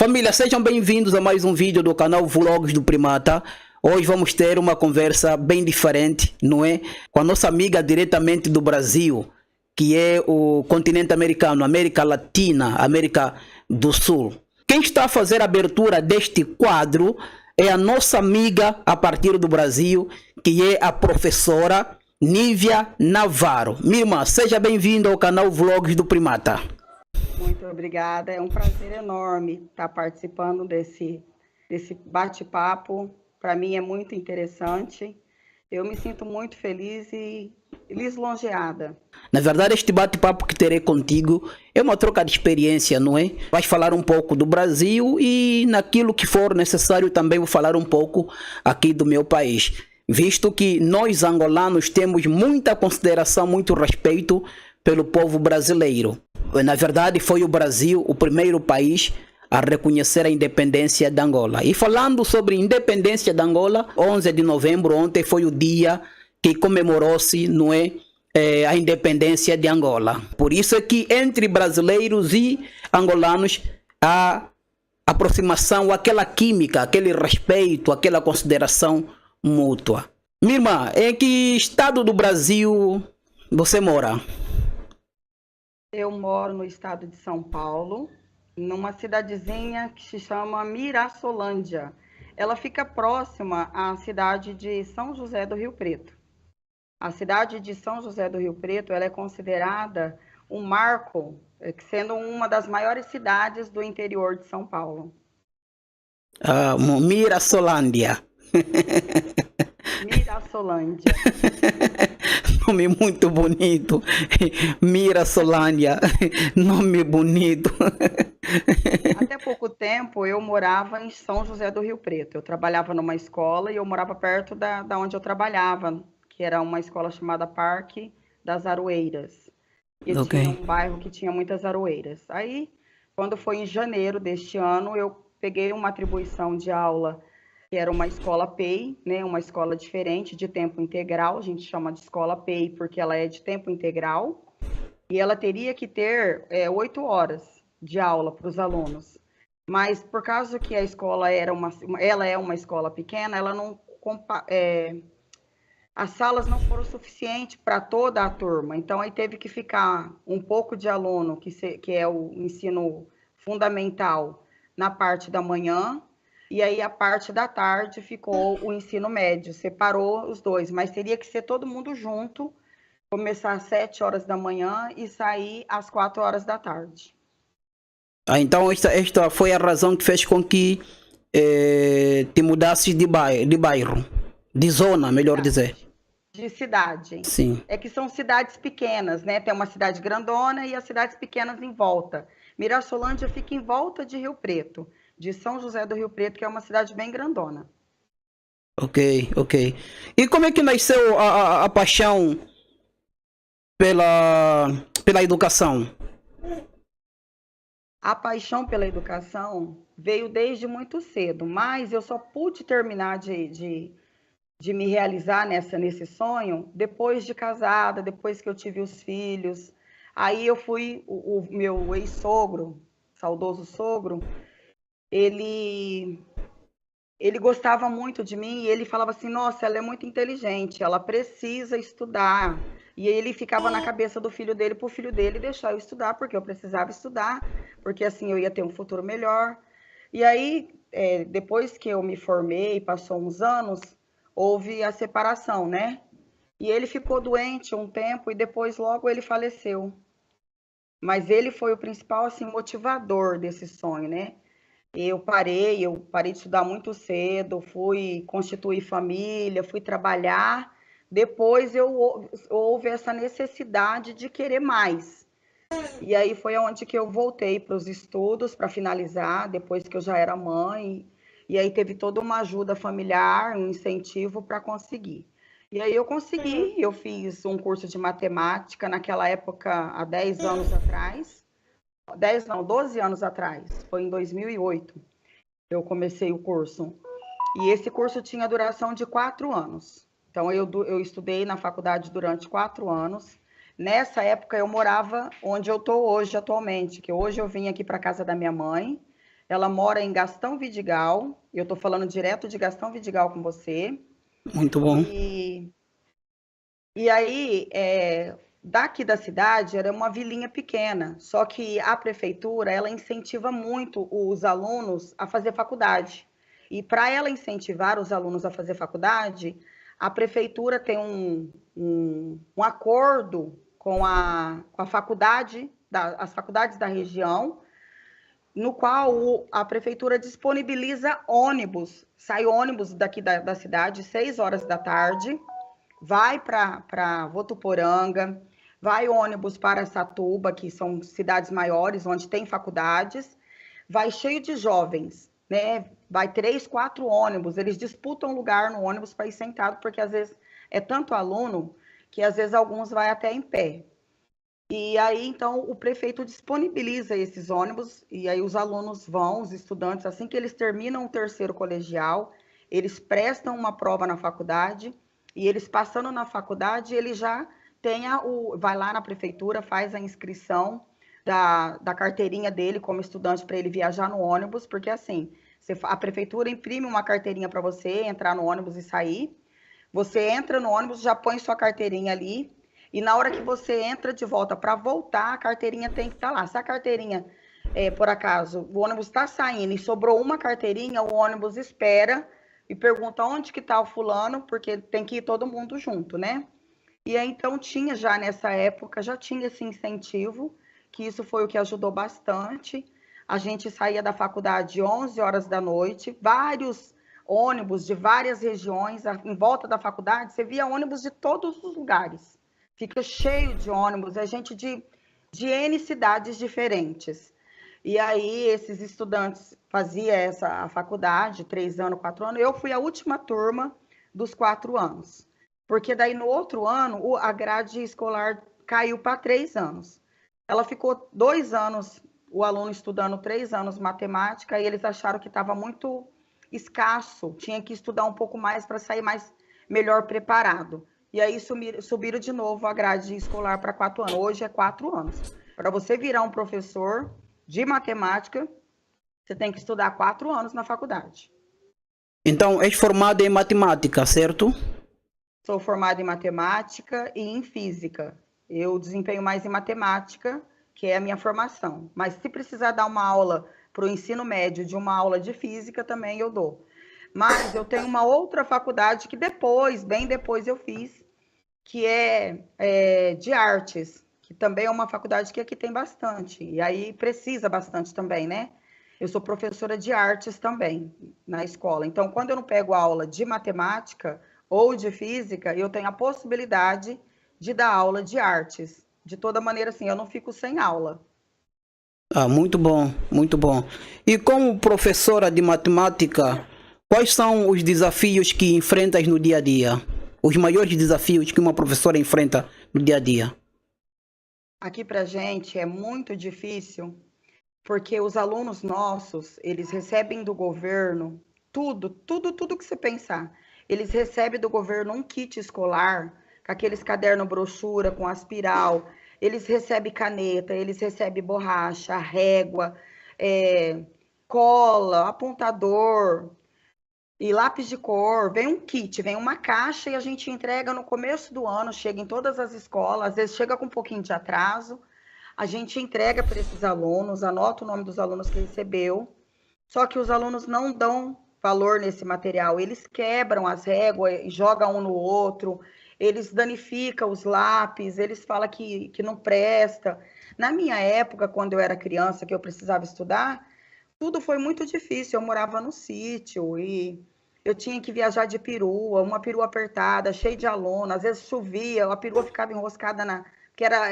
Família, sejam bem-vindos a mais um vídeo do canal Vlogs do Primata. Hoje vamos ter uma conversa bem diferente, não é? Com a nossa amiga diretamente do Brasil, que é o continente americano, América Latina, América do Sul. Quem está a fazer a abertura deste quadro é a nossa amiga a partir do Brasil, que é a professora Nívia Navarro. Minha irmã, seja bem-vinda ao canal Vlogs do Primata. Muito obrigada, é um prazer enorme estar participando desse bate-papo. Para mim é muito interessante. Eu me sinto muito feliz e lisonjeada. Na verdade, este bate-papo que terei contigo é uma troca de experiência, não é? Vais falar um pouco do Brasil e naquilo que for necessário também vou falar um pouco aqui do meu país. Visto que nós angolanos temos muita consideração, muito respeito pelo povo brasileiro. Na verdade, foi o Brasil o primeiro país a reconhecer a independência de Angola. E falando sobre a independência de Angola, 11 de novembro, ontem foi o dia que comemorou-se, não é, a independência de Angola. Por isso é que entre brasileiros e angolanos há aproximação, aquela química, aquele respeito, aquela consideração mútua. Minha irmã, em que estado do Brasil você mora? Eu moro no estado de São Paulo, numa cidadezinha que se chama Mirassolândia. Ela fica próxima à cidade de São José do Rio Preto. A cidade de São José do Rio Preto, ela é considerada um marco, sendo uma das maiores cidades do interior de São Paulo. Mirassolândia. Mirassolândia. Nome muito bonito. Mirassolândia. Nome bonito. Até pouco tempo eu morava em São José do Rio Preto. Eu trabalhava numa escola e eu morava perto da onde eu trabalhava, que era uma escola chamada Parque das Aroeiras. E Ok. tinha um bairro que tinha muitas aroeiras. Aí, quando foi em janeiro deste ano, eu peguei uma atribuição de aula que era uma escola PEI, né, uma escola diferente, de tempo integral, a gente chama de escola PEI porque ela é de tempo integral, e ela teria que ter 8 horas de aula para os alunos. Mas por causa que a escola ela é uma escola pequena, ela não as salas não foram suficientes para toda a turma, então aí teve que ficar um pouco de aluno, que é o ensino fundamental, na parte da manhã, e aí a parte da tarde ficou o ensino médio, separou os dois, mas teria que ser todo mundo junto, começar às 7 horas da manhã e sair às 4 horas da tarde. Então esta foi a razão que fez com que te mudasses de bairro, de zona, melhor dizer. De cidade. Sim. É que são cidades pequenas, né? Tem uma cidade grandona e as cidades pequenas em volta. Mirassolândia fica em volta de Rio Preto, de São José do Rio Preto, que é uma cidade bem grandona. Ok, ok. E como é que nasceu a paixão pela educação? A paixão pela educação veio desde muito cedo, mas eu só pude terminar de me realizar nesse sonho depois de casada, depois que eu tive os filhos. Aí eu fui, o meu ex-sogro, saudoso sogro, ele gostava muito de mim e ele falava assim, nossa, ela é muito inteligente, ela precisa estudar. E ele ficava na cabeça do filho dele, para o filho dele deixar eu estudar, porque eu precisava estudar, porque assim eu ia ter um futuro melhor. E aí, depois que eu me formei, passou uns anos, houve a separação, né? E ele ficou doente um tempo e depois logo ele faleceu. Mas ele foi o principal assim motivador desse sonho, né? Eu parei de estudar muito cedo, fui constituir família, fui trabalhar. Depois houve essa necessidade de querer mais. E aí foi onde que eu voltei para os estudos para finalizar, depois que eu já era mãe. E aí teve toda uma ajuda familiar, um incentivo para conseguir. E aí eu consegui, eu fiz um curso de matemática naquela época, há 10 anos atrás. 10 não, 12 anos atrás, foi em 2008 eu comecei o curso. E esse curso tinha duração de 4 anos. Então, eu estudei na faculdade durante 4 anos. Nessa época, eu morava onde eu estou hoje, atualmente, que hoje eu vim aqui para a casa da minha mãe. ela mora em Gastão Vidigal, eu estou falando direto de Gastão Vidigal com você, Muito bom. e, e aí, daqui da cidade, era uma vilinha pequena, só que a prefeitura, ela incentiva muito os alunos a fazer faculdade. E para ela incentivar os alunos a fazer faculdade, a prefeitura tem um acordo com a faculdade, as faculdades da região, no qual a prefeitura disponibiliza ônibus, sai ônibus daqui da cidade, 6 horas da tarde, vai para Votuporanga, vai ônibus para Satuba, que são cidades maiores, onde tem faculdades, vai cheio de jovens, né? Vai 3, 4 ônibus, eles disputam lugar no ônibus para ir sentado, porque às vezes é tanto aluno que às vezes alguns vai até em pé. E aí, então, o prefeito disponibiliza esses ônibus, e aí os alunos vão, os estudantes, assim que eles terminam o terceiro colegial, eles prestam uma prova na faculdade, e eles passando na faculdade, ele já vai lá na prefeitura, faz a inscrição da carteirinha dele como estudante para ele viajar no ônibus, porque assim, a prefeitura imprime uma carteirinha para você entrar no ônibus e sair, você entra no ônibus, já põe sua carteirinha ali, e na hora que você entra de volta para voltar, a carteirinha tem que estar lá. Se a carteirinha, por acaso, o ônibus está saindo e sobrou uma carteirinha, o ônibus espera e pergunta onde que está o fulano, porque tem que ir todo mundo junto, né? E aí, então, tinha já nessa época, já tinha esse incentivo, que isso foi o que ajudou bastante. A gente saía da faculdade 11 horas da noite, vários ônibus de várias regiões, em volta da faculdade, você via ônibus de todos os lugares. Fica cheio de ônibus, é gente de N cidades diferentes. E aí, esses estudantes faziam a faculdade, 3 anos, 4 anos. Eu fui a última turma dos 4 anos. Porque daí, no outro ano, a grade escolar caiu para 3 anos. Ela ficou 2 anos, o aluno estudando 3 anos matemática, e eles acharam que estava muito escasso, tinha que estudar um pouco mais para sair melhor preparado. E aí subiram de novo a grade escolar para 4 anos. Hoje é 4 anos. Para você virar um professor de matemática, você tem que estudar 4 anos na faculdade. Então, és formado em matemática, certo? Sou formada em matemática e em física. Eu desempenho mais em matemática, que é a minha formação. Mas se precisar dar uma aula para o ensino médio de uma aula de física, também eu dou. Mas eu tenho uma outra faculdade que bem depois eu fiz, que é de artes, que também é uma faculdade que aqui tem bastante. E aí precisa bastante também, né? Eu sou professora de artes também na escola. Então, quando eu não pego aula de matemática ou de física, eu tenho a possibilidade de dar aula de artes. De toda maneira, assim, eu não fico sem aula. Ah, muito bom, muito bom. E como professora de matemática, quais são os desafios que enfrentas no dia a dia? Os maiores desafios que uma professora enfrenta no dia a dia? Aqui para a gente é muito difícil, porque os alunos nossos, eles recebem do governo tudo que você pensar. Eles recebem do governo um kit escolar, com aqueles caderno brochura, com aspiral, eles recebem caneta, eles recebem borracha, régua, cola, apontador e lápis de cor. Vem um kit, vem uma caixa e a gente entrega no começo do ano, chega em todas as escolas, às vezes chega com um pouquinho de atraso, a gente entrega para esses alunos, anota o nome dos alunos que recebeu, só que os alunos não dão valor nesse material, eles quebram as réguas e jogam um no outro, eles danificam os lápis, eles falam que não presta. Na minha época, quando eu era criança, que eu precisava estudar, tudo foi muito difícil. Eu morava no sítio e eu tinha que viajar de perua, uma perua apertada, cheia de aluno, às vezes chovia, a perua ficava enroscada que era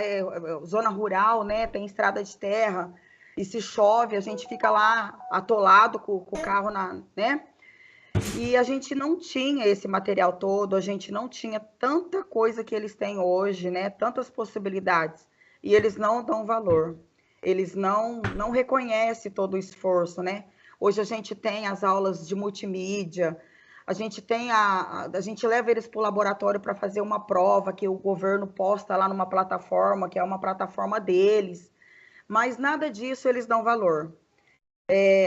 zona rural, né? Tem estrada de terra, e se chove, a gente fica lá atolado com o carro, né? E a gente não tinha esse material todo, a gente não tinha tanta coisa que eles têm hoje, né? Tantas possibilidades. E eles não dão valor. Eles não reconhecem todo o esforço, né? Hoje a gente tem as aulas de multimídia, a gente tem a gente leva eles para o laboratório para fazer uma prova que o governo posta lá numa plataforma, que é uma plataforma deles, mas nada disso eles dão valor.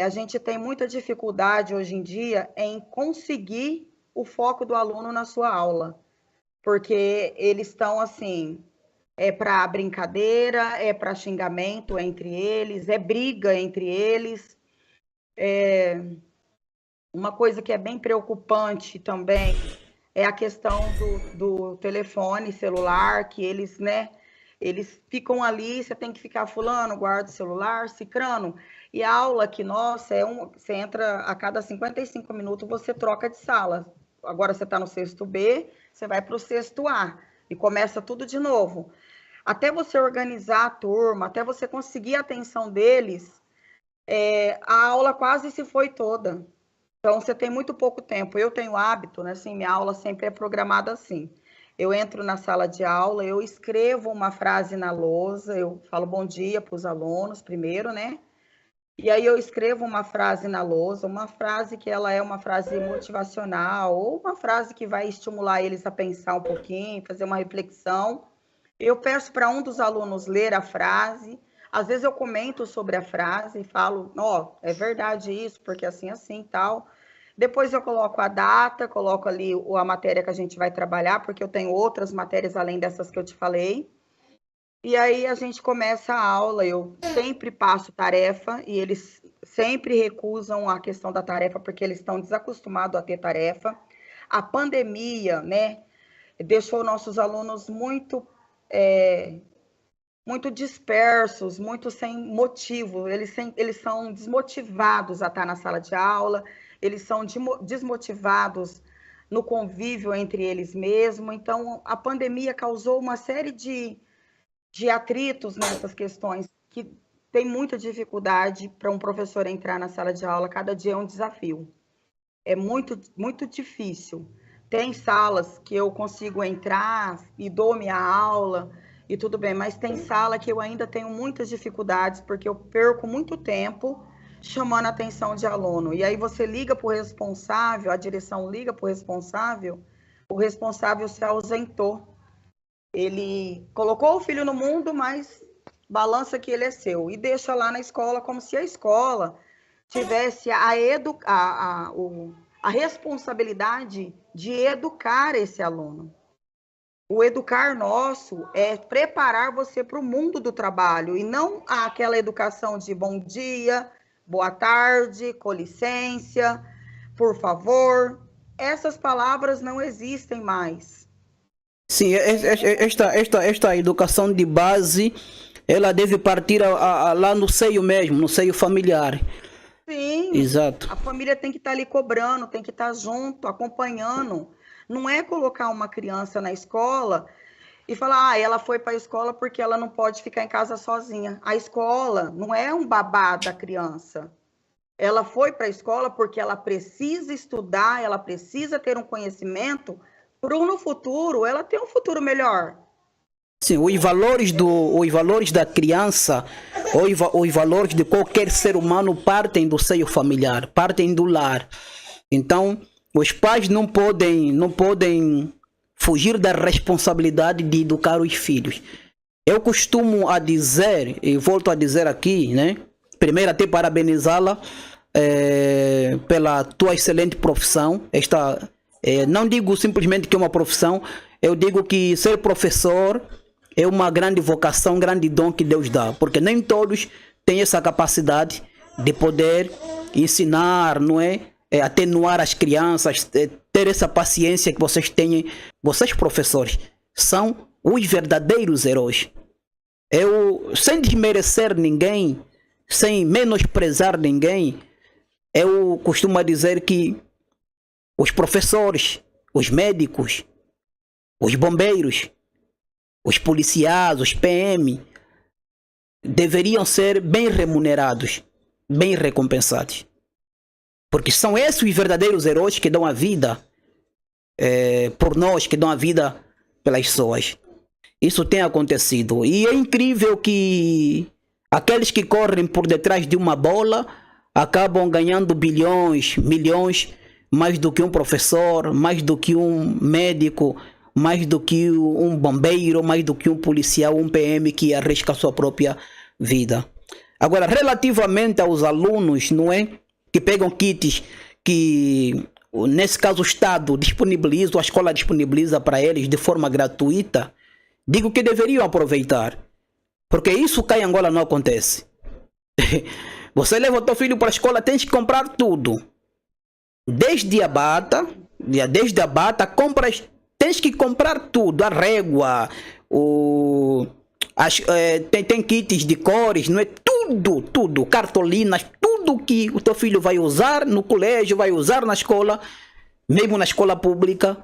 A gente tem muita dificuldade hoje em dia em conseguir o foco do aluno na sua aula, porque eles estão assim, é para brincadeira, é para xingamento entre eles, é briga entre eles. Uma coisa que é bem preocupante também é a questão do telefone celular, que eles, né, eles ficam ali, você tem que ficar fulano, guarda o celular, cicrano. E a aula aqui, nossa, você entra a cada 55 minutos, você troca de sala. Agora você está no sexto B, você vai para o sexto A e começa tudo de novo. Até você organizar a turma, até você conseguir a atenção deles, a aula quase se foi toda. Então, você tem muito pouco tempo. Eu tenho hábito, né? Assim, minha aula sempre é programada assim. Eu entro na sala de aula, eu escrevo uma frase na lousa, eu falo bom dia para os alunos primeiro, né? E aí eu escrevo uma frase na lousa, uma frase que ela é uma frase motivacional, ou uma frase que vai estimular eles a pensar um pouquinho, fazer uma reflexão. Eu peço para um dos alunos ler a frase. Às vezes eu comento sobre a frase e falo, ó, é verdade isso, porque assim, tal. Depois eu coloco a data, coloco ali a matéria que a gente vai trabalhar, porque eu tenho outras matérias além dessas que eu te falei. E aí a gente começa a aula, eu sempre passo tarefa e eles sempre recusam a questão da tarefa, porque eles estão desacostumados a ter tarefa. A pandemia, né, deixou nossos alunos muito dispersos, muito sem motivo, eles são desmotivados a estar na sala de aula, eles são desmotivados no convívio entre eles mesmos. Então, a pandemia causou uma série de atritos nessas questões, que tem muita dificuldade para um professor entrar na sala de aula, cada dia é um desafio. É muito, muito difícil. Tem salas que eu consigo entrar e dou minha aula, e tudo bem, mas tem sala que eu ainda tenho muitas dificuldades, porque eu perco muito tempo chamando a atenção de aluno. E aí você liga para o responsável, a direção liga para o responsável se ausentou. Ele colocou o filho no mundo, mas balança que ele é seu. E deixa lá na escola como se a escola tivesse a responsabilidade de educar esse aluno. O educar nosso é preparar você para o mundo do trabalho e não aquela educação de bom dia, boa tarde, com licença, por favor. Essas palavras não existem mais. Sim, esta educação de base, ela deve partir lá no seio mesmo, no seio familiar. Sim, Exato. a família tem que estar ali cobrando, tem que estar junto, acompanhando. Não é colocar uma criança na escola e falar, ela foi para a escola porque ela não pode ficar em casa sozinha. A escola não é um babá da criança. Ela foi para a escola porque ela precisa estudar, ela precisa ter um conhecimento para no futuro ela ter um futuro melhor. Sim, os valores da criança, os valores de qualquer ser humano partem do seio familiar, partem do lar. Então, os pais não podem fugir da responsabilidade de educar os filhos. Eu costumo a dizer, e volto a dizer aqui, né? Primeiro até parabenizá-la pela tua excelente profissão. Não digo simplesmente que é uma profissão, eu digo que ser professor é uma grande vocação, um grande dom que Deus dá, porque nem todos têm essa capacidade de poder ensinar, não é? Atenuar as crianças, ter essa paciência que vocês têm. Vocês, professores, são os verdadeiros heróis. Eu, sem desmerecer ninguém, sem menosprezar ninguém, eu costumo dizer que os professores, os médicos, os bombeiros, os policiais, os PM, deveriam ser bem remunerados, bem recompensados. Porque são esses os verdadeiros heróis que dão a vida por nós, que dão a vida pelas pessoas. Isso tem acontecido. E é incrível que aqueles que correm por detrás de uma bola acabam ganhando bilhões, milhões, mais do que um professor, mais do que um médico, mais do que um bombeiro, mais do que um policial, um PM que arrisca a sua própria vida. Agora, relativamente aos alunos, não é? Que pegam kits que, nesse caso, o Estado disponibiliza, ou a escola disponibiliza para eles de forma gratuita, digo que deveriam aproveitar. Porque isso cá em Angola não acontece. Você leva o teu filho para a escola, tens que comprar tudo. Desde a bata, compras, tens que comprar tudo, a régua, tem kits de cores, não é? Tudo, cartolinas, tudo que o teu filho vai usar no colégio, vai usar na escola, mesmo na escola pública,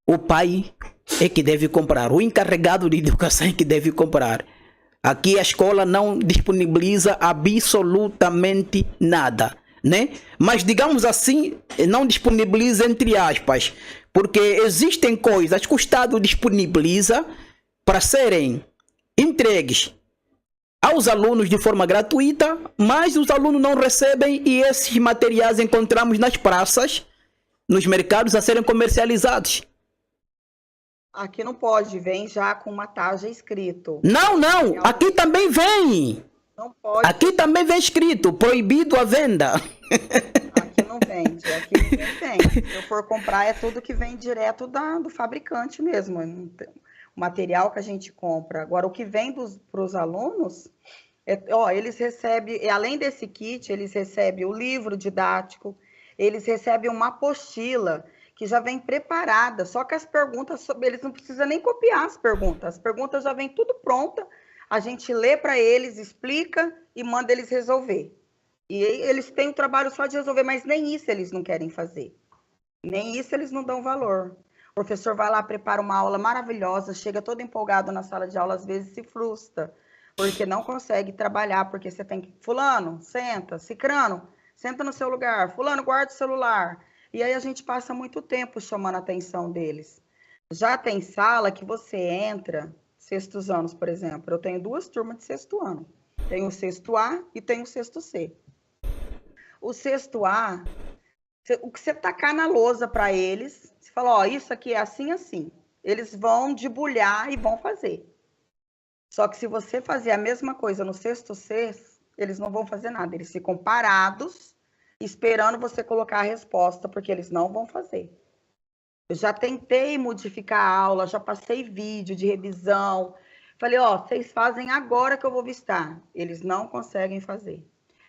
o pai é que deve comprar, o encarregado de educação é que deve comprar. Aqui a escola não disponibiliza absolutamente nada, né? Mas digamos assim, não disponibiliza entre aspas, porque existem coisas que o Estado disponibiliza para serem entregues aos alunos de forma gratuita, mas os alunos não recebem e esses materiais encontramos nas praças, nos mercados a serem comercializados. Aqui não pode, vem já com uma taxa escrito. Não, aqui também vem. Não pode. Aqui também vem escrito, proibido a venda. Aqui não vende, aqui ninguém tem. Se eu for comprar, é tudo que vem direto do fabricante mesmo. O material que a gente compra. Agora, o que vem para os alunos, eles recebem, além desse kit, eles recebem o livro didático, eles recebem uma apostila que já vem preparada, só que as perguntas, eles não precisam nem copiar as perguntas já vem tudo pronta, a gente lê para eles, explica e manda eles resolver. E eles têm o trabalho só de resolver, mas nem isso eles não querem fazer. Nem isso eles não dão valor. O professor vai lá, prepara uma aula maravilhosa, chega todo empolgado na sala de aula, às vezes se frustra, porque não consegue trabalhar, porque você tem que... Fulano, senta. Cicrano, senta no seu lugar. Fulano, guarda o celular. E aí a gente passa muito tempo chamando a atenção deles. Já tem sala que você entra, sextos anos, por exemplo. Eu tenho 2 turmas de sexto ano. Tenho o sexto A e tenho o sexto C. O sexto A, o que você tacar na lousa para eles, você fala, isso aqui é assim, assim. Eles vão debulhar e vão fazer. Só que se você fazer a mesma coisa no sexto C, eles não vão fazer nada. Eles ficam parados, esperando você colocar a resposta, porque eles não vão fazer. Eu já tentei modificar a aula, já passei vídeo de revisão. Falei, vocês fazem agora que eu vou vistar. Eles não conseguem fazer.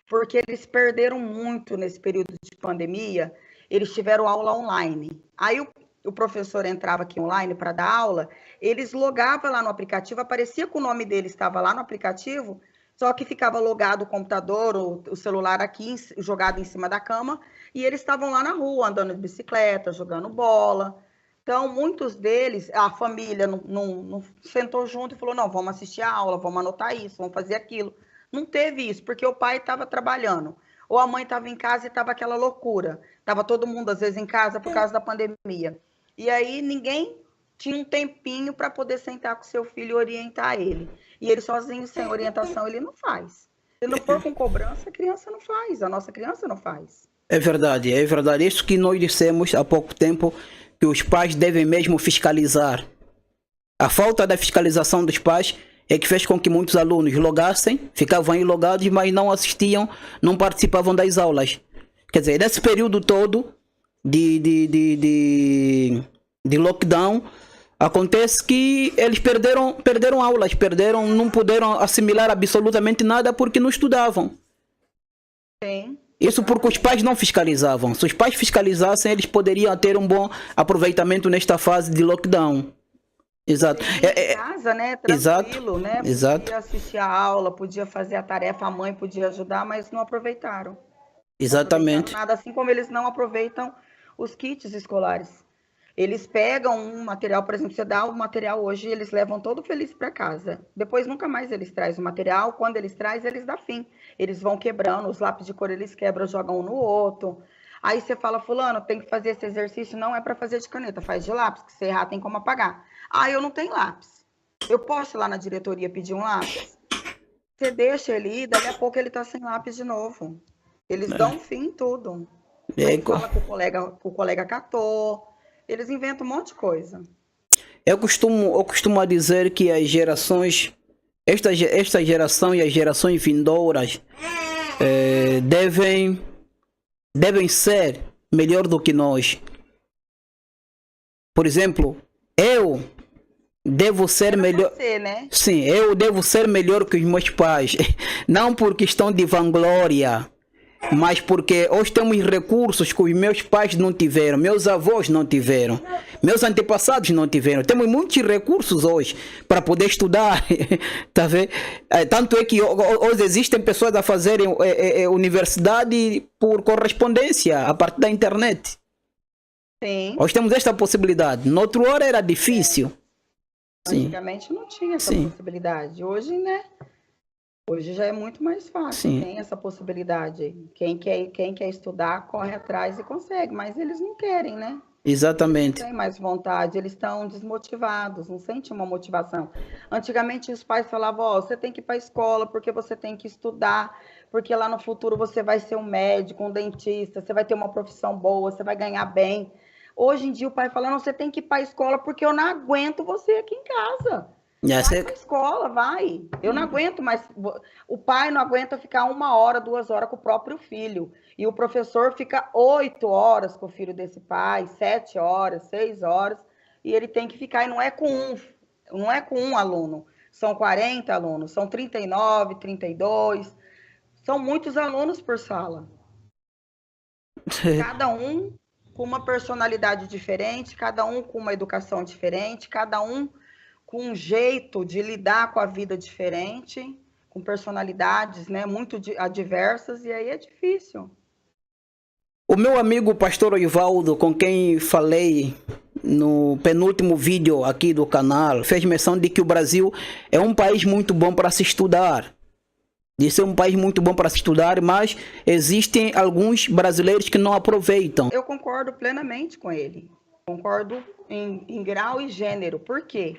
Porque eles perderam muito nesse período de pandemia, eles tiveram aula online. Aí o professor entrava aqui online para dar aula, eles logavam lá no aplicativo, aparecia que o nome dele estava lá no aplicativo, só que ficava logado o computador, o celular aqui, jogado em cima da cama, e eles estavam lá na rua, andando de bicicleta, jogando bola. Então, muitos deles, a família não sentou junto e falou, não, vamos assistir a aula, vamos anotar isso, vamos fazer aquilo. Não teve isso, porque o pai estava trabalhando, ou a mãe estava em casa e estava aquela loucura. Estava todo mundo, às vezes, em casa por causa da pandemia. E aí, ninguém tinha um tempinho para poder sentar com seu filho e orientar ele. E ele sozinho, sem orientação, ele não faz. Se não for com cobrança, a criança não faz. A nossa criança não faz. É verdade, é verdade. Isso que nós dissemos há pouco tempo, que os pais devem mesmo fiscalizar. A falta da fiscalização dos pais é que fez com que muitos alunos logassem, ficavam aí logados, mas não assistiam, não participavam das aulas. Quer dizer, nesse período todo de lockdown, acontece que eles perderam aulas, não puderam assimilar absolutamente nada porque não estudavam. Sim. Isso porque os pais não fiscalizavam. Se os pais fiscalizassem, eles poderiam ter um bom aproveitamento nesta fase de lockdown. Exato. Em casa, né? Tranquilo, exato, né? Exato. Podia assistir a aula, podia fazer a tarefa, a mãe podia ajudar, mas não aproveitaram. Exatamente. Não aproveitaram nada, assim como eles não aproveitam os kits escolares. Eles pegam um material, por exemplo, você dá o material hoje, eles levam todo feliz para casa. Depois nunca mais eles trazem o material. Quando eles trazem, eles dão fim. Eles vão quebrando, os lápis de cor eles quebram, jogam um no outro. Aí você fala, fulano, tem que fazer esse exercício, não é para fazer de caneta, faz de lápis, que se errar tem como apagar. Ah, eu não tenho lápis. Eu posso ir lá na diretoria pedir um lápis? Você deixa ele ir, daqui a pouco ele tá sem lápis de novo. Eles dão fim em tudo. Aí fala que o colega catou. Eles inventam um monte de coisa. Eu costumo dizer que as gerações esta geração e as gerações vindouras devem ser melhor do que nós. Por exemplo, eu devo ser melhor. Você, né? Sim, eu devo ser melhor que os meus pais. Não por questão de vanglória, mas porque hoje temos recursos que os meus pais não tiveram, meus avós não tiveram, meus antepassados não tiveram. Temos muitos recursos hoje para poder estudar, tá vendo? Tanto é que hoje existem pessoas a fazerem universidade por correspondência a partir da internet. Sim. Hoje temos esta possibilidade. No outro hora era difícil. Antigamente não tinha essa possibilidade. Hoje, né? Hoje já é muito mais fácil. Sim. Tem essa possibilidade. Quem quer estudar, corre atrás e consegue. Mas eles não querem, né? Exatamente. Não tem mais vontade. Eles estão desmotivados. Não sentem uma motivação. Antigamente os pais falavam, ó, você tem que ir para a escola porque você tem que estudar. Porque lá no futuro você vai ser um médico, um dentista. Você vai ter uma profissão boa, você vai ganhar bem. Hoje em dia o pai fala, não, você tem que ir para a escola porque eu não aguento você aqui em casa. Vai para a escola, vai. Eu não aguento mais. O pai não aguenta ficar 1 hora, 2 horas com o próprio filho. E o professor fica 8 horas com o filho desse pai, 7 horas, 6 horas. E ele tem que ficar, e não é com um aluno. São 40 alunos, são 39, 32. São muitos alunos por sala. Cada um com uma personalidade diferente, cada um com uma educação diferente, cada um com um jeito de lidar com a vida diferente, com personalidades, né, muito adversas, e aí é difícil. O meu amigo pastor Oivaldo, com quem falei no penúltimo vídeo aqui do canal, fez menção de que o Brasil é um país muito bom para se estudar. Disse é um país muito bom para se estudar, mas existem alguns brasileiros que não aproveitam. Eu concordo plenamente com ele. Concordo em grau e gênero. Por quê?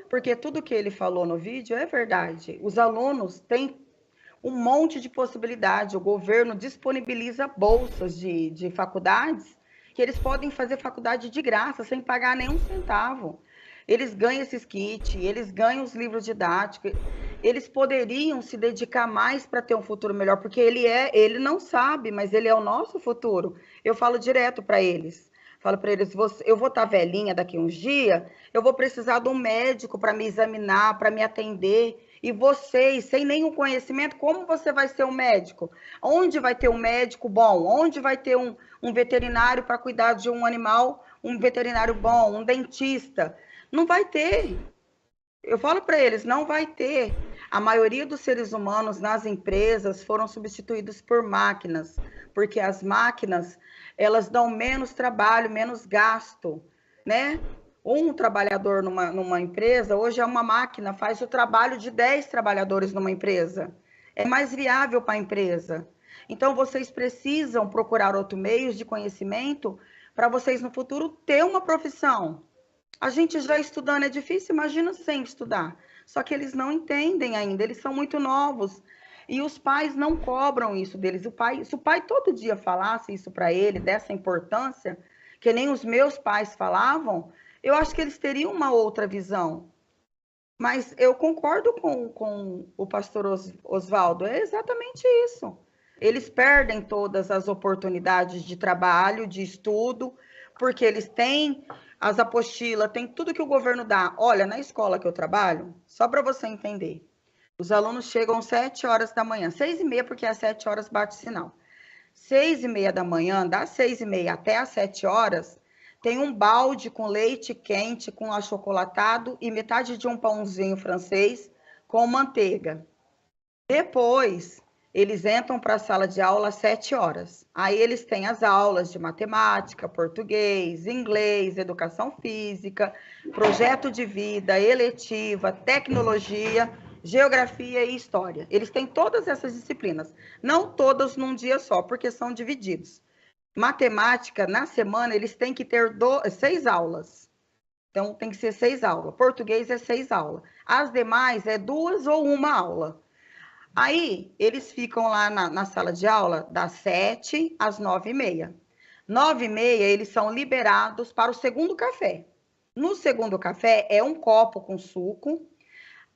Porque tudo que ele falou no vídeo é verdade. Os alunos têm um monte de possibilidade. O governo disponibiliza bolsas de faculdades que eles podem fazer faculdade de graça, sem pagar nenhum centavo. Eles ganham esses kits, eles ganham os livros didáticos, eles poderiam se dedicar mais para ter um futuro melhor, porque ele não sabe, mas ele é o nosso futuro. Eu falo direto para eles. Falo para eles, eu vou estar velhinha daqui uns dias, eu vou precisar de um médico para me examinar, para me atender. E vocês, sem nenhum conhecimento, como você vai ser um médico? Onde vai ter um médico bom? Onde vai ter um veterinário para cuidar de um animal, um veterinário bom, um dentista? Não vai ter. Eu falo para eles, não vai ter. A maioria dos seres humanos nas empresas foram substituídos por máquinas, porque as máquinas, elas dão menos trabalho, menos gasto, né? Um trabalhador numa empresa, hoje é uma máquina, faz o trabalho de 10 trabalhadores numa empresa. É mais viável para a empresa. Então, vocês precisam procurar outros meios de conhecimento para vocês, no futuro, ter uma profissão. A gente já estudando é difícil, imagina sem estudar. Só que eles não entendem ainda, eles são muito novos. E os pais não cobram isso deles. Se o pai todo dia falasse isso para ele, dessa importância, que nem os meus pais falavam, eu acho que eles teriam uma outra visão. Mas eu concordo com o pastor Osvaldo, é exatamente isso. Eles perdem todas as oportunidades de trabalho, de estudo, porque eles têm as apostilas, tem tudo que o governo dá. Olha, na escola que eu trabalho, só para você entender, os alunos chegam às 7 horas da manhã, 6h30, porque às 7 horas bate sinal. 6h30 da manhã, das 6h30 até às 7 horas, tem um balde com leite quente, com achocolatado e metade de um pãozinho francês com manteiga. Depois, eles entram para a sala de aula às 7 horas. Aí eles têm as aulas de matemática, português, inglês, educação física, projeto de vida, eletiva, tecnologia, geografia e história. Eles têm todas essas disciplinas. Não todas num dia só, porque são divididos. Matemática, na semana, eles têm que ter 6 aulas. Então, tem que ser 6 aulas. Português é 6 aulas. As demais é 2 ou 1 aula. Aí, eles ficam lá na sala de aula das 7 às 9h30. 9h30, eles são liberados para o segundo café. No segundo café, é um copo com suco,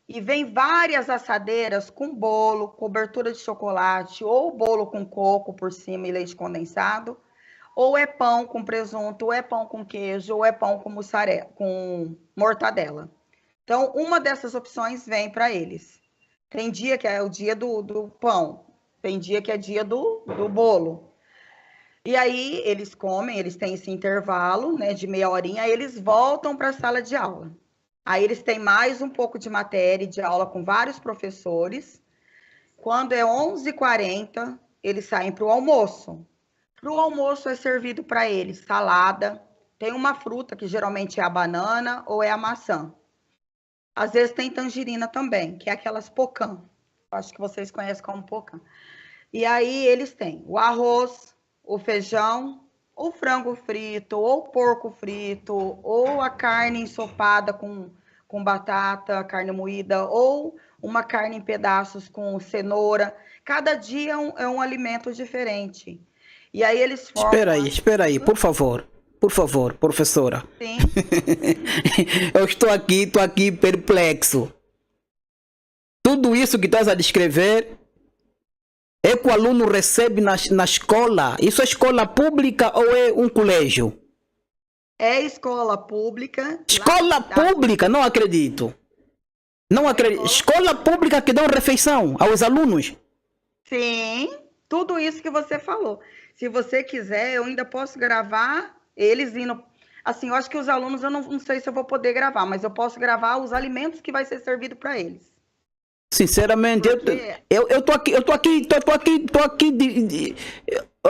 e vem várias assadeiras com bolo, cobertura de chocolate, ou bolo com coco por cima e leite condensado, ou é pão com presunto, ou é pão com queijo, ou é pão com mussarela, com mortadela. Então, uma dessas opções vem para eles. Tem dia que é o dia do pão, tem dia que é dia do bolo. E aí eles comem, eles têm esse intervalo, né, de meia horinha, aí eles voltam para a sala de aula. Aí eles têm mais um pouco de matéria de aula com vários professores. Quando é 11h40, eles saem para o almoço. Para o almoço é servido para eles salada, tem uma fruta que geralmente é a banana ou é a maçã. Às vezes tem tangerina também, que é aquelas pocã. Acho que vocês conhecem como pocã. E aí eles têm o arroz, o feijão, o frango frito, ou o porco frito, ou a carne ensopada com batata, carne moída, ou uma carne em pedaços com cenoura. Cada dia é um alimento diferente. E aí eles formam... Espera aí, por favor, professora. Sim. Eu estou aqui perplexo. Tudo isso que estás a descrever é que o aluno recebe na escola? Isso é escola pública ou é um colégio? É escola pública. Escola pública? Não acredito. Não acredito. Escola pública que dá refeição aos alunos? Sim, tudo isso que você falou. Se você quiser, eu ainda posso gravar eles indo... Assim, eu acho que os alunos, eu não sei se eu vou poder gravar, mas eu posso gravar os alimentos que vai ser servido para eles. Sinceramente, porque... eu tô aqui, eu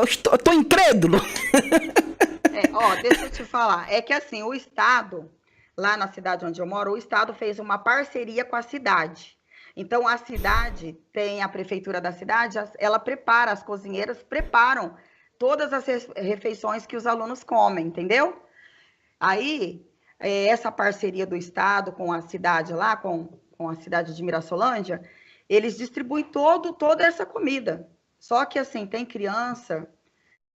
estou incrédulo. Deixa eu te falar. É que assim, o Estado, lá na cidade onde eu moro, o Estado fez uma parceria com a cidade. Então, a cidade tem a prefeitura da cidade, ela prepara, as cozinheiras preparam todas as refeições que os alunos comem, entendeu? Aí, essa parceria do Estado com a cidade lá, com a cidade de Mirassolândia, eles distribuem toda essa comida. Só que, assim, tem criança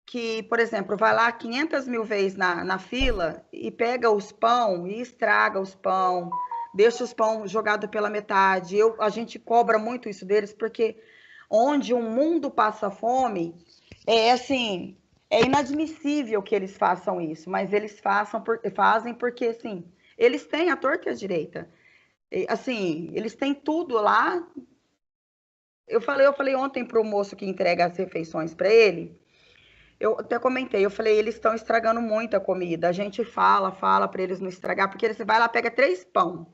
que, por exemplo, vai lá 500 mil vezes na fila e pega os pão e estraga os pão, deixa os pão jogados pela metade. A gente cobra muito isso deles, porque onde o mundo passa fome, assim, é inadmissível que eles façam isso, mas eles fazem porque, assim, eles têm a torta e a direita. Assim, eles têm tudo lá. Eu falei ontem para o moço que entrega as refeições para ele, eu até comentei, eu falei, eles estão estragando muito a comida. A gente fala para eles não estragar, porque você vai lá, pega 3 pão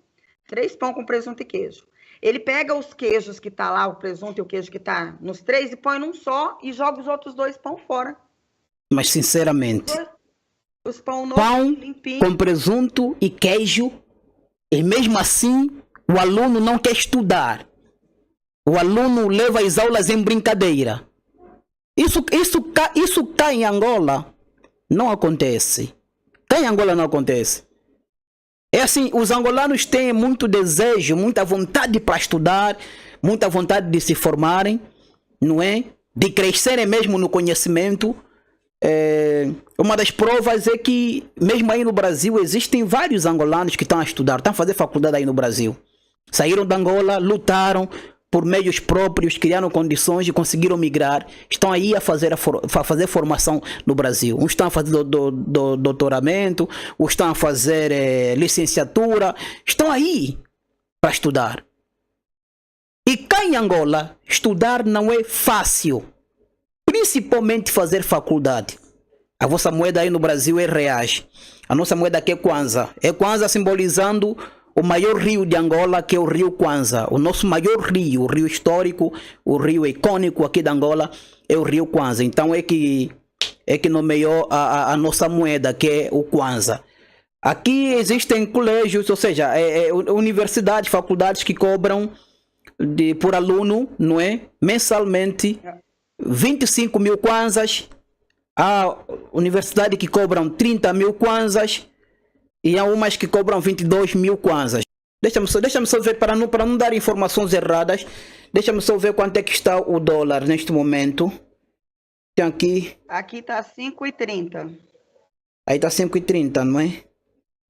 com presunto e queijo. Ele pega os queijos que tá lá, o presunto e o queijo que tá nos 3 e põe num só e joga os outros 2 pão fora. Mas sinceramente, os pão com presunto e queijo, e mesmo assim o aluno não quer estudar. O aluno leva as aulas em brincadeira. Isso cá em Angola não acontece. Cá em Angola não acontece. É assim, os angolanos têm muito desejo, muita vontade para estudar, muita vontade de se formarem, não é? De crescerem mesmo no conhecimento. Uma das provas é que, mesmo aí no Brasil, existem vários angolanos que estão a estudar, estão a fazer faculdade aí no Brasil. Saíram da Angola, lutaram por meios próprios, criaram condições e conseguiram migrar. Estão aí a fazer formação no Brasil. Uns estão a fazer doutoramento, uns estão a fazer licenciatura. Estão aí para estudar. E cá em Angola, estudar não é fácil. Principalmente fazer faculdade. A vossa moeda aí no Brasil é reais. A nossa moeda aqui é Kwanza. É Kwanza simbolizando o maior rio de Angola, que é o rio Kwanza. O nosso maior rio, o rio histórico, o rio icônico aqui de Angola, é o rio Kwanza. Então é que nomeou a nossa moeda, que é o Kwanza. Aqui existem colégios, ou seja, universidades, faculdades que cobram por aluno, não é? Mensalmente, 25 mil kwanzas. Há universidade que cobram 30 mil kwanzas. E há umas que cobram 22 mil kwanzas. Deixa-me só ver, para não dar informações erradas. Deixa-me só ver quanto é que está o dólar neste momento. Tem aqui. Aqui está 5,30. Aí está 5,30, não é?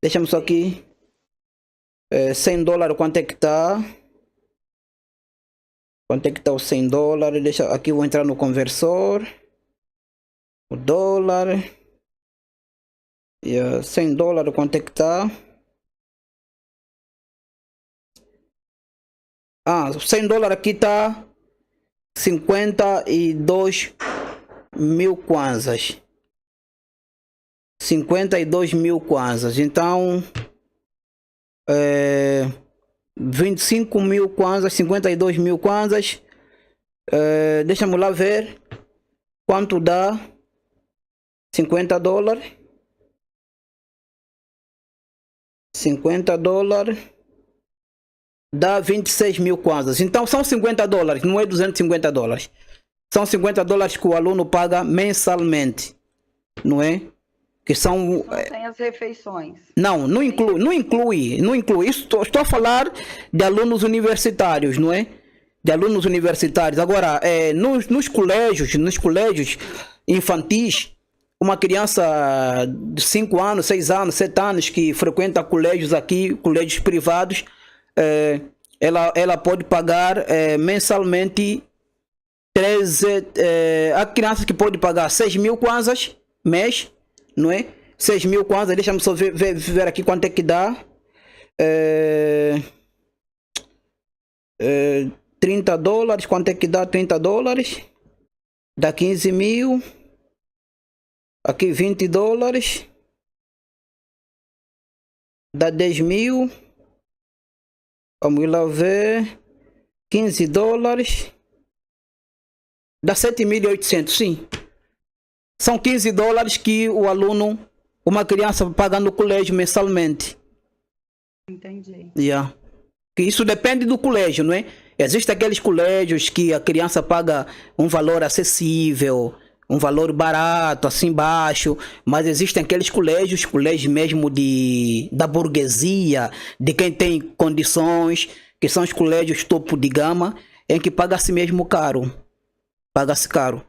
Deixa-me só aqui. 100 dólares, quanto é que está? Quanto é que está o 100 dólares? Deixa, aqui vou entrar no conversor. O dólar. E 100 dólares, quanto é que está? Ah, o 100 dólares aqui está 52 mil kwanzas. 52 mil kwanzas. Então, 25 mil kwanzas, 52 mil kwanzas. Deixa-me lá ver quanto dá 50 dólares. 50 dólares dá 26 mil kwanzas. Então são 50 dólares, não é 250 dólares. São 50 dólares que o aluno paga mensalmente, não é? Que são... Não tem as refeições. Não inclui. Estou a falar de alunos universitários, não é? De alunos universitários. Agora, nos colégios infantis, uma criança de 5 anos, 6 anos, 7 anos que frequenta colégios aqui, colégios privados, ela pode pagar mensalmente 13... há crianças que pode pagar 6 mil kwanzas mês, não é? 6 mil kwanzas, deixa-me só ver aqui quanto é que dá. 30 dólares, quanto é que dá 30 dólares? Dá 15 mil. Aqui 20 dólares. Dá 10 mil. Vamos lá ver. 15 dólares. Dá 7.800, sim. São 15 dólares que o aluno, uma criança paga no colégio mensalmente. Entendi. Yeah. Que isso depende do colégio, não é? Existem aqueles colégios que a criança paga um valor acessível, um valor barato, assim baixo, mas existem aqueles colégios mesmo da burguesia, de quem tem condições, que são os colégios topo de gama, em que paga-se mesmo caro. Paga-se caro.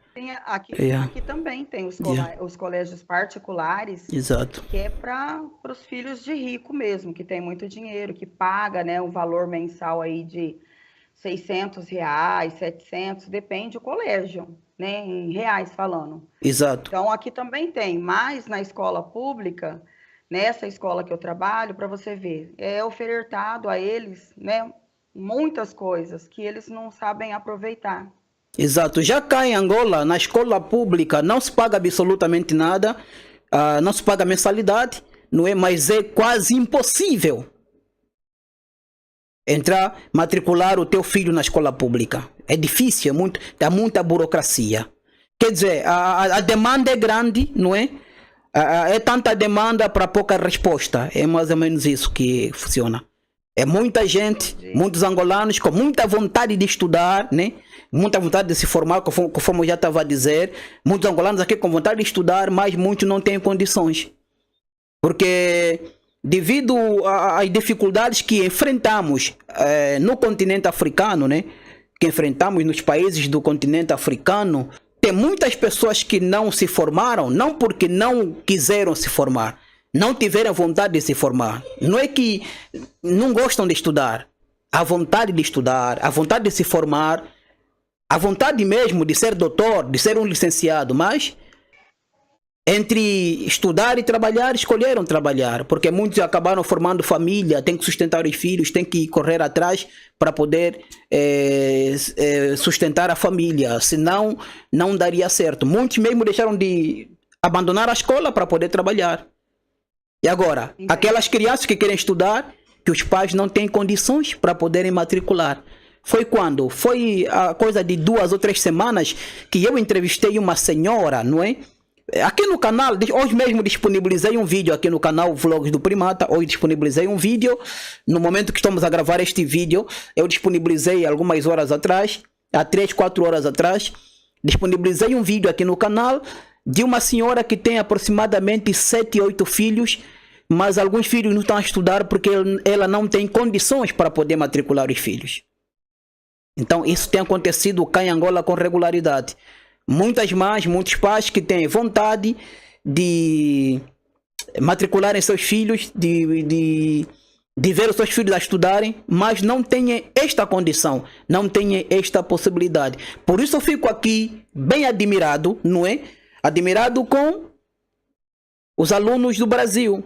Aqui também tem os colégios particulares. Exato. Que é para os filhos de rico mesmo, que tem muito dinheiro, que paga, né, um valor mensal aí de R$600, 700, depende do colégio, né, em reais falando. Exato. Então aqui também tem, mas na escola pública, nessa escola que eu trabalho, para você ver, é ofertado a eles, né, muitas coisas que eles não sabem aproveitar. Exato. Já cá em Angola, na escola pública, não se paga absolutamente nada, não se paga mensalidade, não é? Mas é quase impossível matricular o teu filho na escola pública. É difícil, há muita burocracia. Quer dizer, a demanda é grande, não é? É tanta demanda para pouca resposta. É mais ou menos isso que funciona. É muita gente, muitos angolanos com muita vontade de estudar, né? Muita vontade de se formar, conforme eu já estava a dizer. Muitos angolanos aqui com vontade de estudar, mas muitos não têm condições. Porque devido às dificuldades que enfrentamos no continente africano, né? Que enfrentamos nos países do continente africano, tem muitas pessoas que não se formaram, não porque não quiseram se formar, não tiveram vontade de se formar. Não é que não gostam de estudar. A vontade de estudar, a vontade de se formar, a vontade mesmo de ser doutor, de ser um licenciado, mas entre estudar e trabalhar, escolheram trabalhar, porque muitos acabaram formando família, têm que sustentar os filhos, têm que correr atrás para poder sustentar a família, senão não daria certo. Muitos mesmo deixaram de abandonar a escola para poder trabalhar. E agora, aquelas crianças que querem estudar, que os pais não têm condições para poderem matricular. Foi quando? Foi a coisa de 2 ou 3 semanas que eu entrevistei uma senhora, não é? Aqui no canal, hoje mesmo disponibilizei um vídeo aqui no canal Vlogs do Primata. Hoje disponibilizei um vídeo. No momento que estamos a gravar este vídeo, eu disponibilizei algumas horas atrás, há 3, 4 horas atrás, disponibilizei um vídeo aqui no canal de uma senhora que tem aproximadamente 7, 8 filhos, mas alguns filhos não estão a estudar porque ela não tem condições para poder matricular os filhos. Então isso tem acontecido cá em Angola com regularidade. Muitas mães, muitos pais que têm vontade de matricularem seus filhos, de de ver os seus filhos a estudarem, mas não têm esta condição, não têm esta possibilidade. Por isso eu fico aqui bem admirado, não é? Admirado com os alunos do Brasil.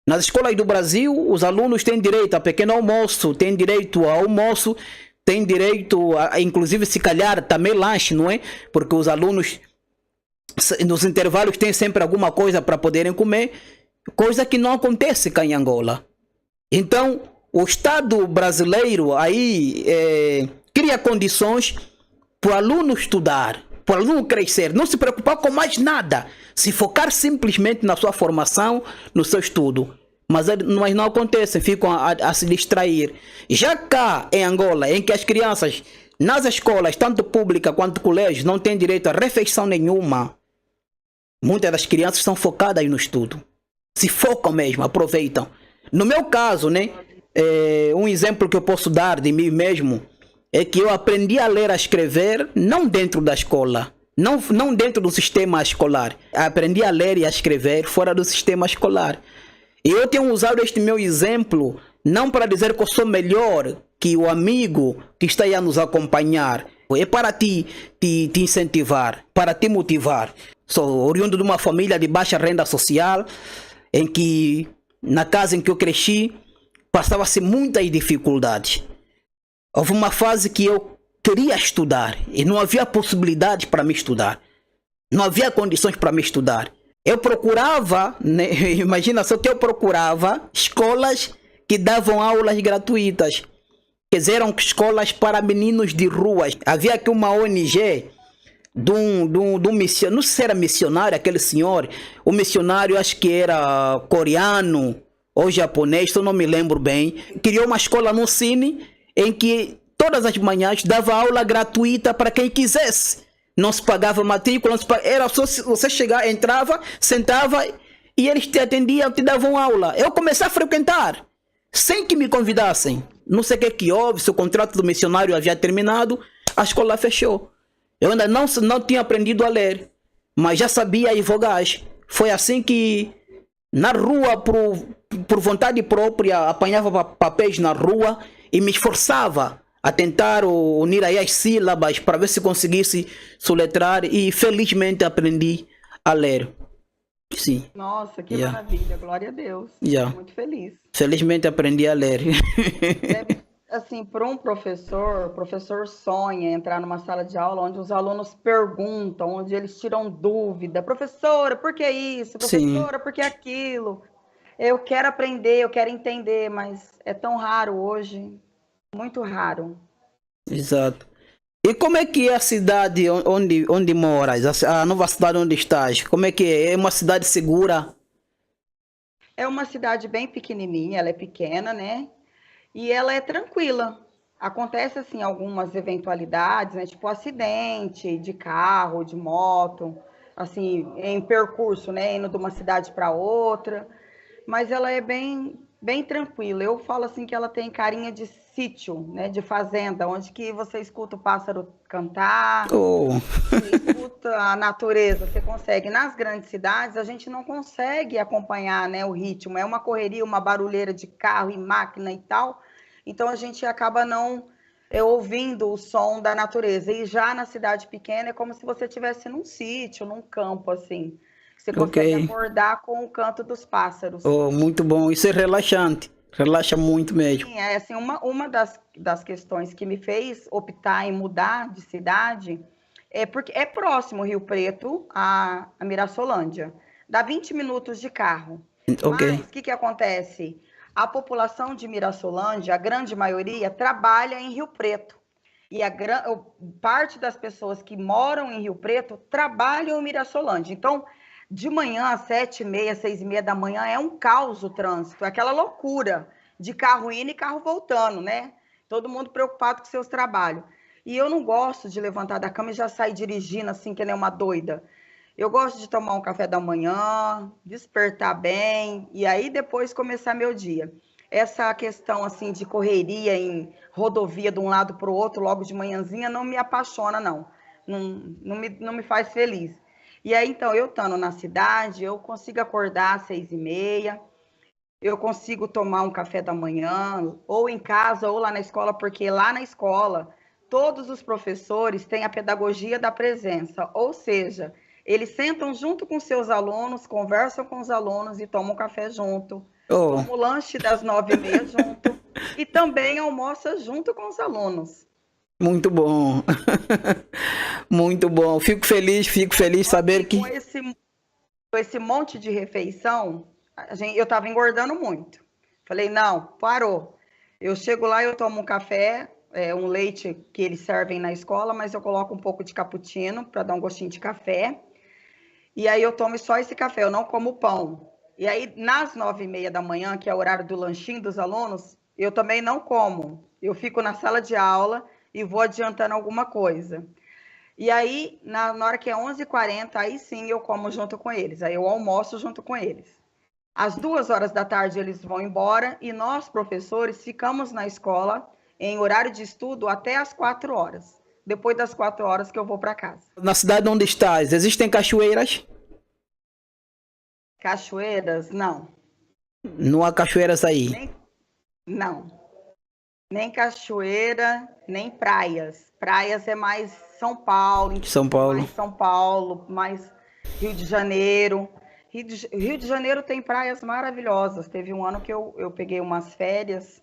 Nas escolas do Brasil, os alunos têm direito a pequeno almoço, têm direito a almoço, têm direito a, inclusive, se calhar, também lanche, não é? Porque os alunos, nos intervalos, têm sempre alguma coisa para poderem comer, coisa que não acontece cá em Angola. Então, o Estado brasileiro aí cria condições para o aluno estudar, para o aluno crescer, não se preocupar com mais nada, se focar simplesmente na sua formação, no seu estudo. Mas não acontece, ficam a se distrair. Já cá em Angola, em que as crianças nas escolas, tanto pública quanto colégios, não têm direito a refeição nenhuma, muitas das crianças são focadas no estudo. Se focam mesmo, aproveitam. No meu caso, né, um exemplo que eu posso dar de mim mesmo é que eu aprendi a ler e a escrever não dentro da escola, não dentro do sistema escolar. Aprendi a ler e a escrever fora do sistema escolar. E eu tenho usado este meu exemplo não para dizer que eu sou melhor que o amigo que está aí a nos acompanhar. É para te incentivar, para te motivar. Sou oriundo de uma família de baixa renda social, em que na casa em que eu cresci passava-se muitas dificuldades. Houve uma fase que eu queria estudar e não havia possibilidade para me estudar. Não havia condições para me estudar. Eu procurava, né, imagina só que eu procurava escolas que davam aulas gratuitas. Quer dizer, eram escolas para meninos de ruas. Havia aqui uma ONG de um missionário, não sei se era missionário, aquele senhor, o missionário acho que era coreano ou japonês, eu não me lembro bem, criou uma escola no Cine em que todas as manhãs dava aula gratuita para quem quisesse. Não se pagava matrícula, era só você chegar, entrava, sentava e eles te atendiam, te davam aula. Eu comecei a frequentar, sem que me convidassem. Não sei o que houve, se o contrato do missionário havia terminado, a escola fechou. Eu ainda não tinha aprendido a ler, mas já sabia as vogais. Foi assim que, na rua, por vontade própria, apanhava papéis na rua e me esforçava a tentar unir aí as sílabas para ver se conseguisse soletrar e felizmente aprendi a ler. Sim. Nossa, que maravilha, glória a Deus. Muito feliz. Felizmente aprendi a ler. Assim, para um professor, o professor sonha entrar numa sala de aula onde os alunos perguntam, onde eles tiram dúvida. Professora, por que isso? Professora, por que aquilo? Eu quero aprender, eu quero entender, mas é tão raro hoje, muito raro. Exato. E como é que é a cidade onde moras, a nova cidade onde estás? Como é que é? É uma cidade segura? É uma cidade bem pequenininha, ela é pequena, né? E ela é tranquila. Acontece, assim, algumas eventualidades, né? Tipo acidente de carro, de moto, assim, em percurso, né? Indo de uma cidade para outra. Mas ela é bem tranquila. Eu falo assim que ela tem carinha de sítio, né? De fazenda, onde que você escuta o pássaro cantar, você escuta a natureza, você consegue. Nas grandes cidades, a gente não consegue acompanhar, né, o ritmo. É uma correria, uma barulheira de carro e máquina e tal. Então, a gente acaba não ouvindo o som da natureza. E já na cidade pequena, é como se você estivesse num sítio, num campo, assim. Você consegue acordar com o canto dos pássaros. Oh, muito bom. Isso é relaxante. Relaxa muito mesmo. Sim, assim, uma das questões que me fez optar em mudar de cidade é porque é próximo Rio Preto a Mirassolândia. Dá 20 minutos de carro. Mas o que acontece? A população de Mirassolândia, a grande maioria, trabalha em Rio Preto. E parte das pessoas que moram em Rio Preto trabalham em Mirassolândia. Então, de manhã às 7h30, 6h30 da manhã é um caos o trânsito, é aquela loucura de carro indo e carro voltando, né? Todo mundo preocupado com seus trabalhos. E eu não gosto de levantar da cama e já sair dirigindo assim que nem uma doida. Eu gosto de tomar um café da manhã, despertar bem e aí depois começar meu dia. Essa questão assim de correria em rodovia de um lado para o outro logo de manhãzinha não me apaixona, não. Não me faz feliz. E aí, então, eu estando na cidade, eu consigo acordar às 6h30, eu consigo tomar um café da manhã, ou em casa, ou lá na escola, porque lá na escola, todos os professores têm a pedagogia da presença, ou seja, eles sentam junto com seus alunos, conversam com os alunos e tomam café junto, Oh, tomam o lanche das 9h30 junto, e também almoça junto com os alunos. muito bom. Muito bom. Fico feliz saber E com que. esse monte de refeição, eu estava engordando muito. Falei, não, parou. Eu chego lá, eu tomo um café, um leite que eles servem na escola, mas eu coloco um pouco de cappuccino para dar um gostinho de café. E aí eu tomo só esse café, eu não como pão. E aí, nas 9h30 da manhã, que é o horário do lanchinho dos alunos, eu também não como. Eu fico na sala de aula e vou adiantando alguma coisa. E aí, na hora que é 11h40, aí sim eu como junto com eles. Aí eu almoço junto com eles. Às 2h da tarde eles vão embora e nós, professores, ficamos na escola em horário de estudo até às 4h. Depois das 4h que eu vou para casa. Na cidade onde estás, existem cachoeiras? Cachoeiras? Não. Não há cachoeiras aí. Nem, não. Nem cachoeira, nem praias. Praias é mais São Paulo, São Paulo. mais São Paulo, mais Rio de Janeiro. Rio de Janeiro tem praias maravilhosas. Teve um ano que eu peguei umas férias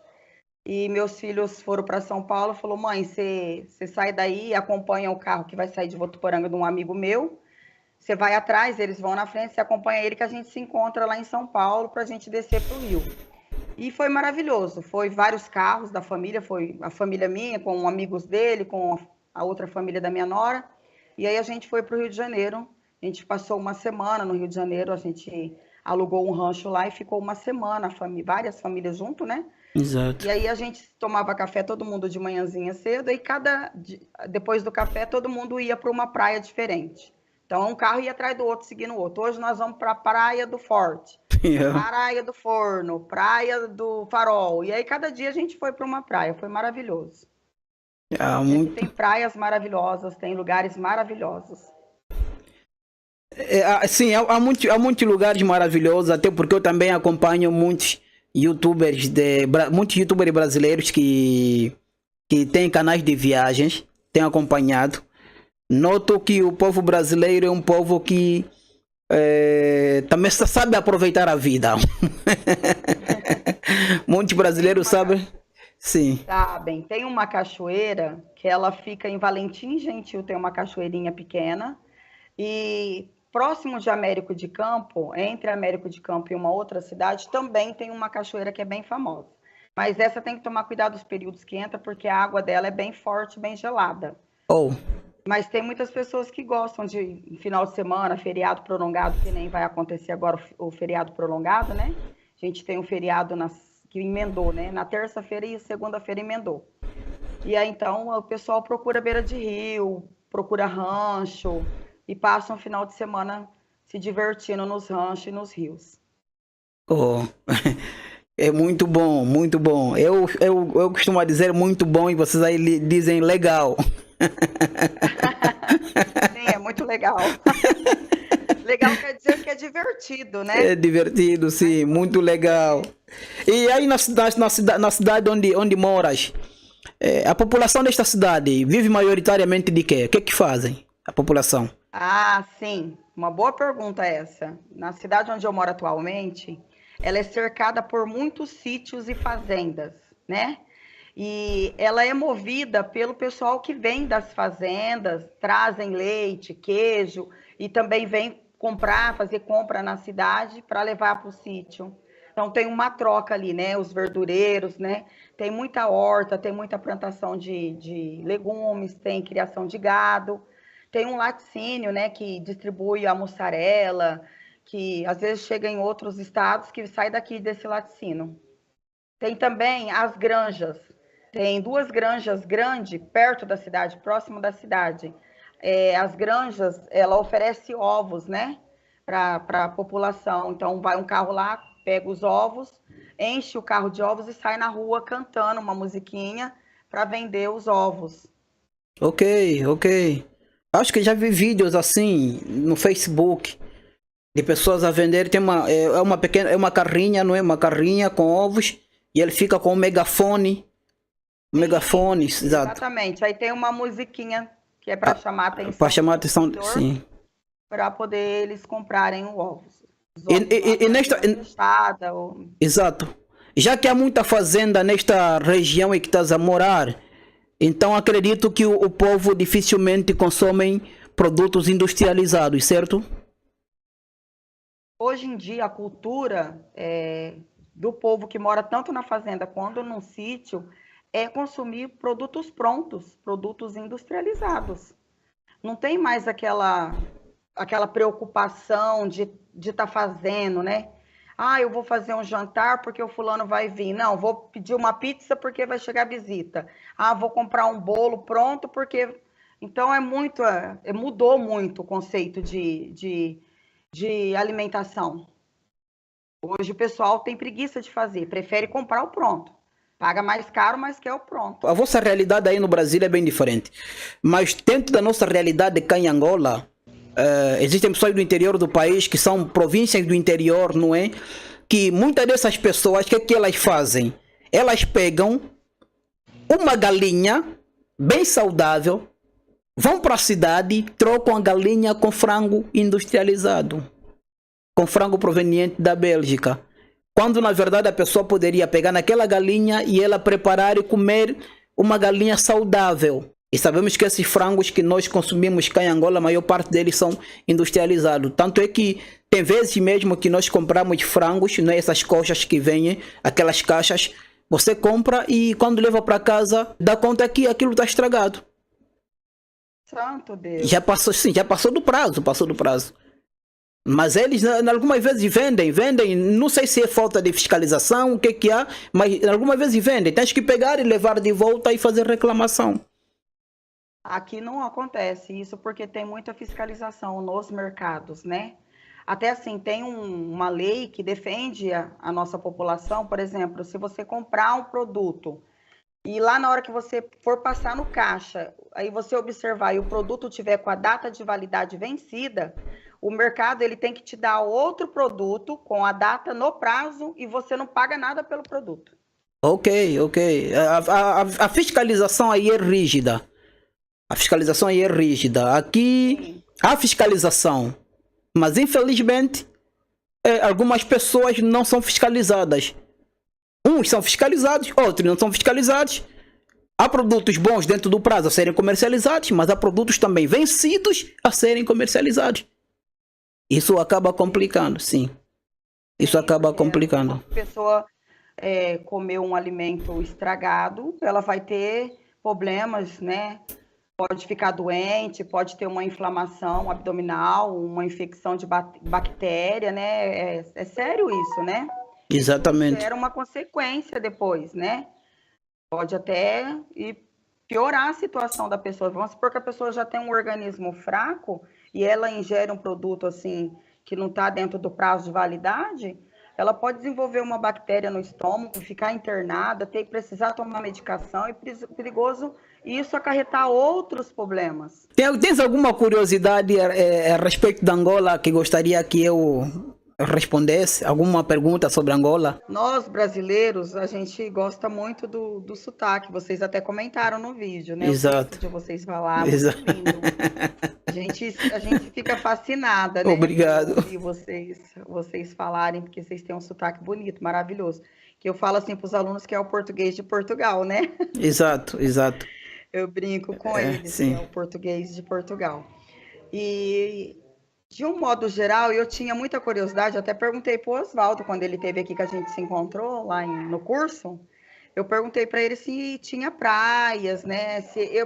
e meus filhos foram para São Paulo e falou: mãe, você sai daí e acompanha o carro que vai sair de Votuporanga de um amigo meu. Você vai atrás, eles vão na frente, você acompanha ele que a gente se encontra lá em São Paulo para a gente descer para o Rio. E foi maravilhoso. Foi vários carros da família, foi a família minha, com amigos dele, com a outra família da minha nora. E aí a gente foi para o Rio de Janeiro. A gente passou uma semana no Rio de Janeiro, a gente alugou um rancho lá e ficou uma semana, várias famílias junto, né? Exato. E aí a gente tomava café todo mundo de manhãzinha cedo e depois do café todo mundo ia para uma praia diferente. Então um carro ia atrás do outro, seguindo o outro. Hoje nós vamos para a Praia do Forte, Yeah. Praia do Forno, Praia do Farol. E aí cada dia a gente foi para uma praia, foi maravilhoso. Aqui Muito. tem praias maravilhosas, tem lugares maravilhosos. Sim, há muitos lugares maravilhosos, até porque eu também acompanho muitos youtubers brasileiros que têm canais de viagens, tenho acompanhado. Noto que o povo brasileiro é um povo que também sabe aproveitar a vida. Muitos Tem brasileiros uma, sabem. Sim. sabem, tem uma cachoeira que ela fica em Valentim Gentil, tem uma cachoeirinha pequena. E próximo de Américo de Campo, entre Américo de Campo e uma outra cidade, também tem uma cachoeira que é bem famosa. Mas essa tem que tomar cuidado dos períodos que entra, porque a água dela é bem forte, bem gelada. Oh, Mas tem muitas pessoas que gostam de final de semana, feriado prolongado, que nem vai acontecer agora o feriado prolongado, né? A gente tem um feriado que emendou, né? Na terça-feira e segunda-feira emendou. E aí então o pessoal procura beira de rio, procura rancho e passa um final de semana se divertindo nos ranchos e nos rios. oh. É muito bom, muito bom. Eu costumo dizer muito bom e vocês aí dizem legal. Sim, é muito legal. Legal quer dizer que é divertido, É né? divertido, sim, muito legal. E aí na cidade onde moras, a população desta cidade vive maioritariamente de quê? O que é que fazem a população? Ah, sim, uma boa pergunta essa. Na cidade onde eu moro atualmente, ela é cercada por muitos sítios e fazendas, né? E ela é movida pelo pessoal que vem das fazendas, trazem leite, queijo e também vem comprar, fazer compra na cidade para levar para o sítio. Então tem uma troca ali, né? Os verdureiros, né? Tem muita horta, tem muita plantação de legumes, tem criação de gado, tem um laticínio, né? Que distribui a mussarela, que às vezes chega em outros estados que sai daqui desse laticínio. Tem também as granjas. Tem duas granjas grandes perto da cidade, próximo da cidade. As granjas, ela oferece ovos, né, para a população. Então, vai um carro lá, pega os ovos, enche o carro de ovos e sai na rua cantando uma musiquinha para vender os ovos. Ok, ok. Acho que já vi vídeos assim no Facebook. De pessoas a vender, tem uma pequena, é uma carrinha, não é? Uma carrinha com ovos e ele fica com um megafone. Um megafone, exato. Exatamente. Aí tem uma musiquinha que é para chamar a atenção. Para chamar a atenção, sim. Para poder eles comprarem o ovos. E nesta. Exato. Já que há muita fazenda nesta região em que estás a morar, então acredito que o povo dificilmente consome produtos industrializados, certo? Hoje em dia, a cultura do povo que mora tanto na fazenda quanto no sítio é consumir produtos prontos, produtos industrializados. Não tem mais aquela preocupação de estar fazendo, né? Ah, eu vou fazer um jantar porque o fulano vai vir. Não, vou pedir uma pizza porque vai chegar visita. Ah, vou comprar um bolo pronto porque... Então, mudou muito o conceito de alimentação. Hoje o pessoal tem preguiça de fazer, prefere comprar o pronto. Paga mais caro, mas quer o pronto. A vossa realidade aí no Brasil é bem diferente. Mas dentro da nossa realidade cá em Angola, existem pessoas do interior do país que são províncias do interior, não é? Que muitas dessas pessoas, o que é que elas fazem? Elas pegam uma galinha bem saudável, vão para a cidade, trocam a galinha com frango industrializado, com frango proveniente da Bélgica. Quando na verdade a pessoa poderia pegar naquela galinha e ela preparar e comer uma galinha saudável. E sabemos que esses frangos que nós consumimos cá em Angola, a maior parte deles são industrializados. Tanto é que tem vezes mesmo que nós compramos frangos, não é? Essas coxas que vêm, aquelas caixas, você compra e quando leva para casa, dá conta que aquilo está estragado. Santo Deus. Já passou, sim, já passou do prazo. Mas eles algumas vezes vendem, não sei se é falta de fiscalização, o que há, mas algumas vezes vendem. Tens que pegar e levar de volta e fazer reclamação. Aqui não acontece isso porque tem muita fiscalização nos mercados, né? Até assim, tem uma lei que defende a nossa população. Por exemplo, se você comprar um produto e lá na hora que você for passar no caixa, aí você observar e o produto tiver com a data de validade vencida, o mercado ele tem que te dar outro produto com a data no prazo e você não paga nada pelo produto. Ok. A fiscalização aí é rígida. Aqui sim, há fiscalização, mas infelizmente algumas pessoas não são fiscalizadas. Uns são fiscalizados, outros não são fiscalizados. Há produtos bons dentro do prazo a serem comercializados, mas há produtos também vencidos a serem comercializados. Isso acaba complicando, sim. Isso acaba complicando. Se a pessoa comer um alimento estragado, ela vai ter problemas, né? Pode ficar doente, pode ter uma inflamação abdominal, uma infecção de bactéria, né? É sério isso, né? Exatamente. Isso era uma consequência depois, né? Pode até piorar a situação da pessoa. Vamos supor que a pessoa já tem um organismo fraco e ela ingere um produto assim que não está dentro do prazo de validade, ela pode desenvolver uma bactéria no estômago, ficar internada, precisar tomar medicação e perigoso isso acarretar outros problemas. Tens alguma curiosidade a respeito da Angola que gostaria que eu respondesse? Alguma pergunta sobre Angola? Nós, brasileiros, a gente gosta muito do sotaque. Vocês até comentaram no vídeo, né? Exato. De vocês falaram. Exato. A gente fica fascinada, né? Obrigado. E vocês falarem, porque vocês têm um sotaque bonito, maravilhoso. Que eu falo assim para os alunos que é o português de Portugal, né? Exato. Eu brinco com eles, sim. Que é o português de Portugal. E, de um modo geral, eu tinha muita curiosidade, até perguntei para o Oswaldo, quando ele esteve aqui, que a gente se encontrou lá no curso, eu perguntei para ele se tinha praias, né?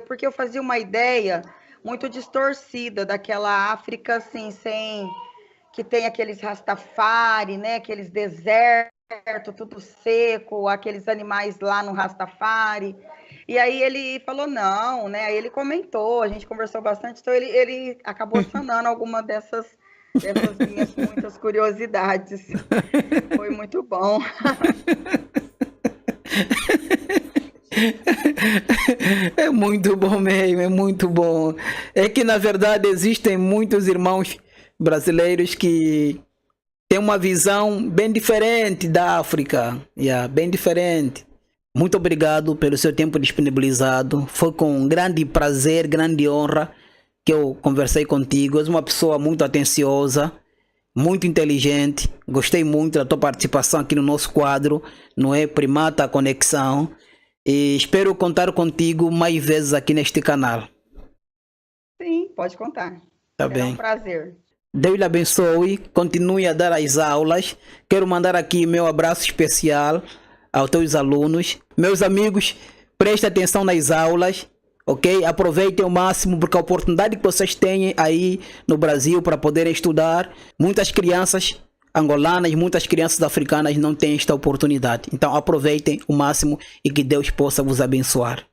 Porque eu fazia uma ideia muito distorcida daquela África, assim, que tem aqueles Rastafari, né? Aqueles desertos, tudo seco, aqueles animais lá no Rastafari. E aí ele falou não, né? Aí ele comentou, a gente conversou bastante, então ele acabou sanando alguma dessas minhas muitas curiosidades. Foi muito bom. É muito bom mesmo, é muito bom. É que na verdade existem muitos irmãos brasileiros que têm uma visão bem diferente da África, bem diferente. Muito obrigado pelo seu tempo disponibilizado. Foi com grande prazer, grande honra que eu conversei contigo. És uma pessoa muito atenciosa, muito inteligente. Gostei muito da tua participação aqui no nosso quadro, não é? Primata Conexão. E espero contar contigo mais vezes aqui neste canal. Sim, pode contar. Tá Será bem. um prazer. Deus lhe abençoe. Continue a dar as aulas. Quero mandar aqui meu abraço especial aos teus alunos. Meus amigos, prestem atenção nas aulas. Ok? Aproveitem ao máximo, porque a oportunidade que vocês têm aí no Brasil para poderem estudar, muitas crianças angolanas, muitas crianças africanas não têm esta oportunidade. Então aproveitem o máximo e que Deus possa vos abençoar.